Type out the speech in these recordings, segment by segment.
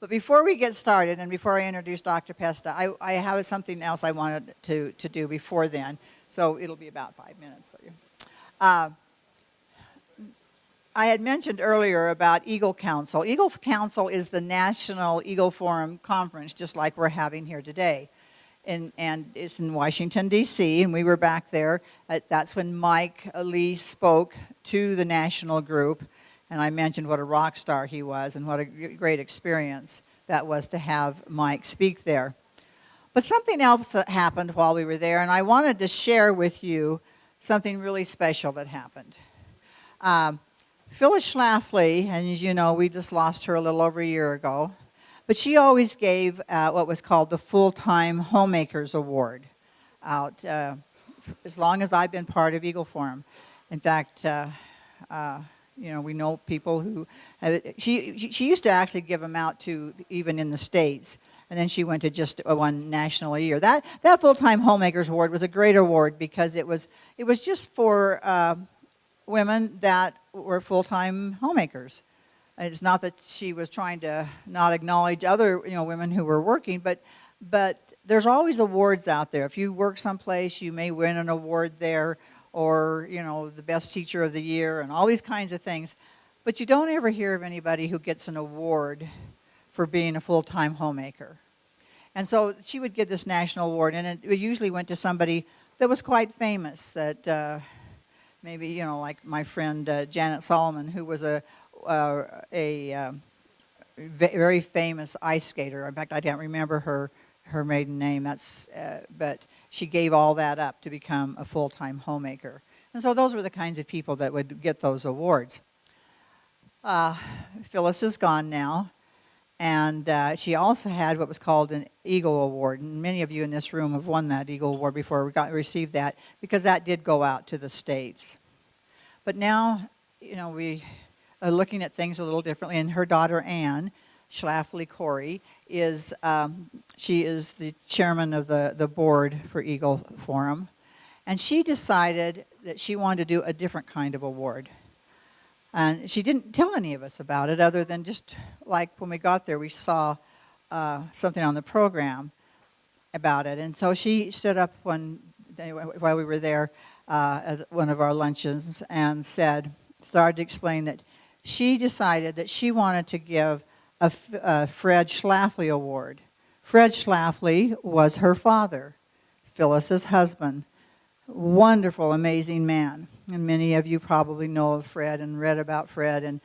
But before we get started, and before I introduce Dr. Pesta, I have something else I wanted to do before then. So it'll be about 5 minutes. Uh, I had mentioned earlier about Eagle Council. Eagle Council is the National Eagle Forum Conference, just like we're having here today. And it's in Washington, D.C., and we were back there. That's when Mike Lee spoke to the national group, and I mentioned what a rock star he was and what a great experience that was to have Mike speak there. But something else happened while we were there, and I wanted to share with you something really special that happened. Phyllis Schaffley, and as you know, we just lost her a little over a year ago, but she always gave what was called the Full-Time Homemakers Award out as long as I've been part of Eagle Forum. In fact, we know people who she used to actually give them out to even in the States, and then she went to just one national a year. That Full-Time Homemakers Award was a great award because it was just for women that were full-time homemakers. It's not that she was trying to not acknowledge other women who were working, but there's always awards out there. If you work someplace, you may win an award there, or the best teacher of the year and all these kinds of things. But you don't ever hear of anybody who gets an award for being a full-time homemaker. And so she would get this national award, and it usually went to somebody that was quite famous, that maybe, like my friend Janet Solomon, who was a very famous ice skater. In fact, I can't remember her maiden name. But she gave all that up to become a full-time homemaker. And so those were the kinds of people that would get those awards. Phyllis is gone now, and she also had what was called an Eagle Award. And many of you in this room have won that Eagle Award before we received that, because that did go out to the States. But now, we are looking at things a little differently, and her daughter Anne Schaffley Corey she is the chairman of the board for Eagle Forum, and she decided that she wanted to do a different kind of award. And she didn't tell any of us about it, other than just like when we got there, we saw something on the program about it. And so she stood up one day while we were there at one of our luncheons and started to explain that she decided that she wanted to give a Fred Schaffley Award. Fred Schaffley was her father, Phyllis's husband. Wonderful, amazing man. And many of you probably know of Fred and read about Fred. And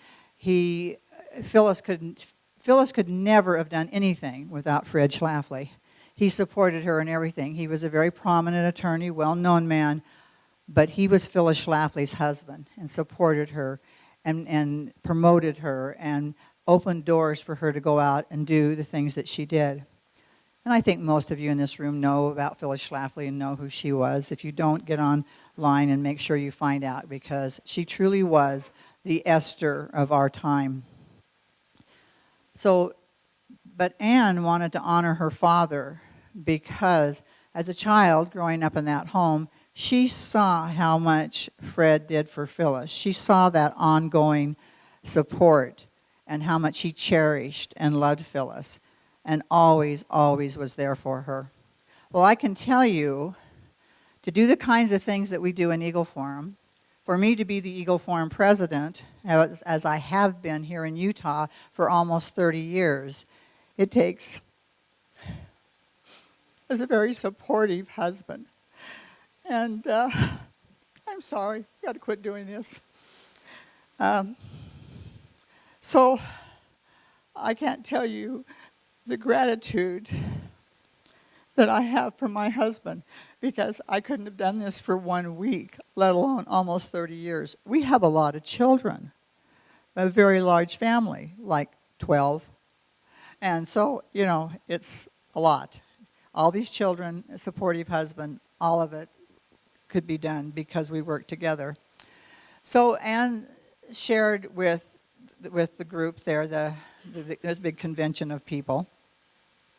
Phyllis could never have done anything without Fred Schaffley. He supported her in everything. He was a very prominent attorney, well-known man, but he was Phyllis Schlafly's husband and supported her and promoted her and opened doors for her to go out and do the things that she did. And I think most of you in this room know about Phyllis Schaffley and know who she was. If you don't, get online and make sure you find out, because she truly was the Esther of our time. But Anne wanted to honor her father because as a child growing up in that home, she saw how much Fred did for Phyllis. She saw that ongoing support and how much he cherished and loved Phyllis and always, always was there for her. Well, I can tell you, to do the kinds of things that we do in Eagle Forum, for me to be the Eagle Forum president, as I have been here in Utah for almost 30 years, it takes as a very supportive husband. And I'm sorry, I've got to quit doing this. So I can't tell you the gratitude that I have for my husband, because I couldn't have done this for 1 week, let alone almost 30 years. We have a lot of children, a very large family, like 12. And so, it's a lot. All these children, a supportive husband, all of it could be done because we work together. So Anne shared with the group there, this big convention of people.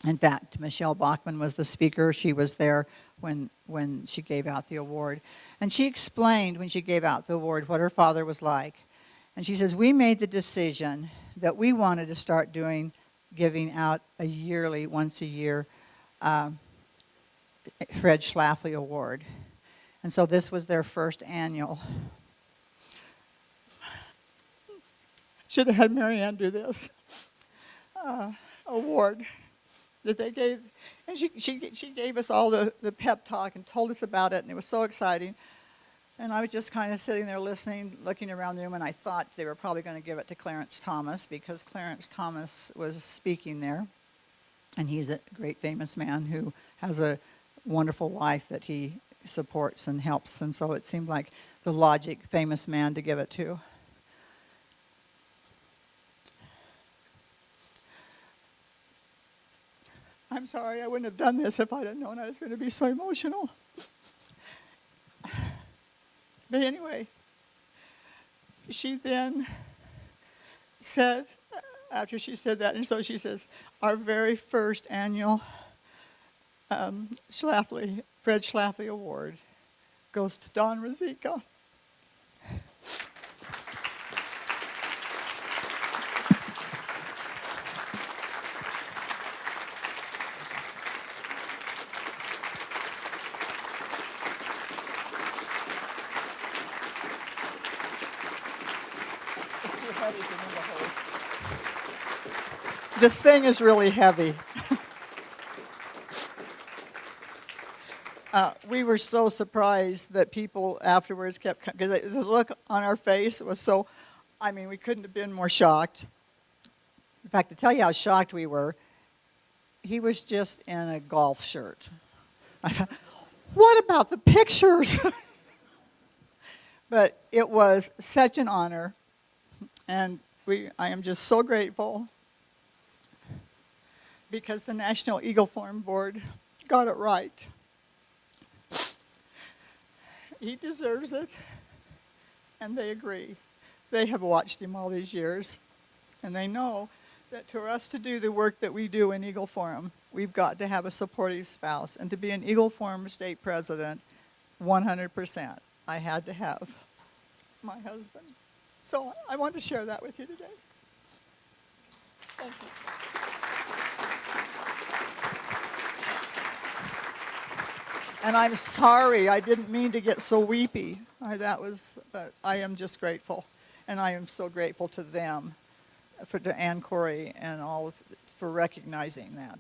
In fact, Michelle Bachman was the speaker. She was there when she gave out the award. And she explained when she gave out the award what her father was like. And she says, we made the decision that we wanted to start doing giving out a yearly, once a year, Fred Schaffley Award. And so this was their first annual. Should have had Marianne do this award that they gave. And she gave us all the pep talk and told us about it, and it was so exciting. And I was just kind of sitting there listening, looking around the room, and I thought they were probably going to give it to Clarence Thomas because Clarence Thomas was speaking there. And he's a great famous man who has a wonderful wife that he supports and helps. And so it seemed like the logic famous man to give it to. I'm sorry, I wouldn't have done this if I'd have known I was going to be so emotional. But anyway, she then said, after she said that, and so she says, our very first annual Fred Schaffley Award goes to Don Ruzicka. This thing is really heavy. We were so surprised that people afterwards kept, because the look on our face was so, I mean, we couldn't have been more shocked. In fact, to tell you how shocked we were, he was just in a golf shirt. I thought, what about the pictures? But it was such an honor, and I am just so grateful because the National Eagle Forum Board got it right. He deserves it, and they agree. They have watched him all these years, and they know that for us to do the work that we do in Eagle Forum, we've got to have a supportive spouse. And to be an Eagle Forum state president, 100%, I had to have my husband. So I want to share that with you today. Thank you. And I'm sorry, I didn't mean to get so weepy. But I am just grateful. And I am so grateful to them, to Ann Corey and all, for recognizing that.